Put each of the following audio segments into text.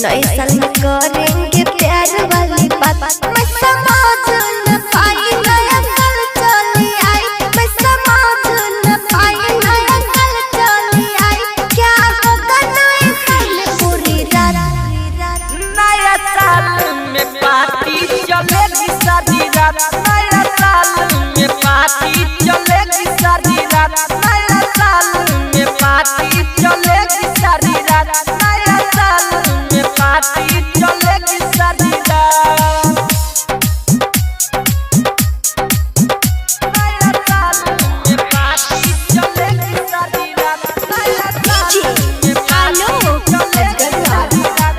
नए साल में करेंगे प्यार वाली बात। मैं समझ न पाई नया साल चली आई, मैं समझ न पाई नया साल चली आई। क्या होगा नए साल में पूरी रात, नया साल में पार्टी चलेगी सारी रात, नया साल में पार्टी चलेगी सारी रात, नया साल में पार्टी चलेगी सारी रात, नया साल में पार्टी चलेगी सारी रात, नया साल में पार्टी चलेगी सारी रात, नया साल में पार्टी चलेगी सारी रात।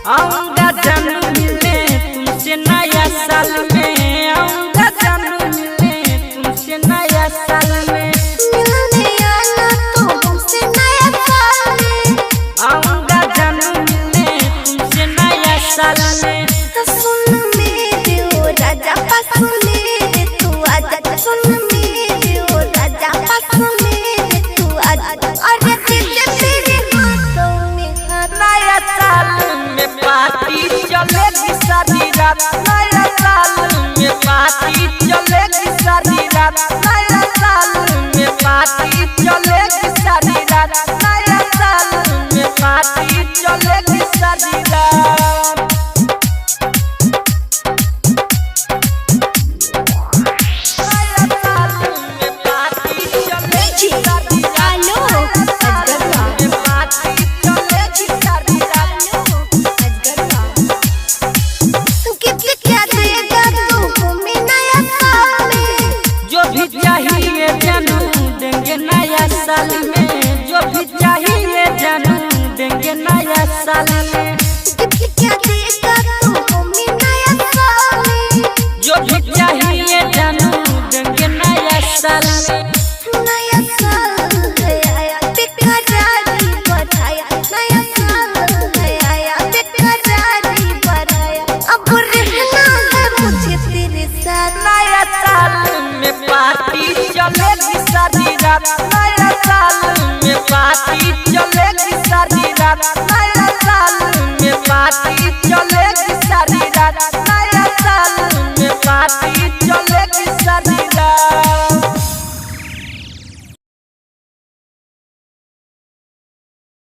आऊंगा जानू मिलने तुमसे नया साल में, आऊंगा जानू मिलने तुमसे नया साल में, मिलने आना तो हमसे नया साल में, आऊंगा जानू मिलने तुमसे नया साल में। सुन मेरे ओ राजा पास मेरे तू आजा, सुन मेरे ओ राजा पास मेरे तू आजा। अरे तुझे तेरे हाथों में नया साल में पार्टी चलेगी सारी रात, नया साल में पार्टी चलेगी सारी रात, नया साल में पार्टी चलेगी सारी रात, नया साल में पार्टी चलेगी सारी रात, नया साल में पार्टी चलेगी सारी रात, नया साल में पार्टी चलेगी सारी रात। गिफ्ट क्या देगा तू हमें नया साल में, जो भी चाहिए जानू देंगे नया साल में, जो भी चाहिए जानू देंगे नया साल में, गिफ्ट क्या देगा तू हमें नया साल में, जो भी चाहिए जानू देंगे नया साल में। नया साल है आया बेकरारी बढ़ाया, नया साल है आया बेकरारी बढ़ाया। अब रहना है मुझे तेरे साथ, नया साल में पार्टी चलेगी सारी रात, नया साल में पार्टी चलेगी सारी रात, नया साल में पार्टी चलेगी सारी रात, नया साल में पार्टी चलेगी सारी रात।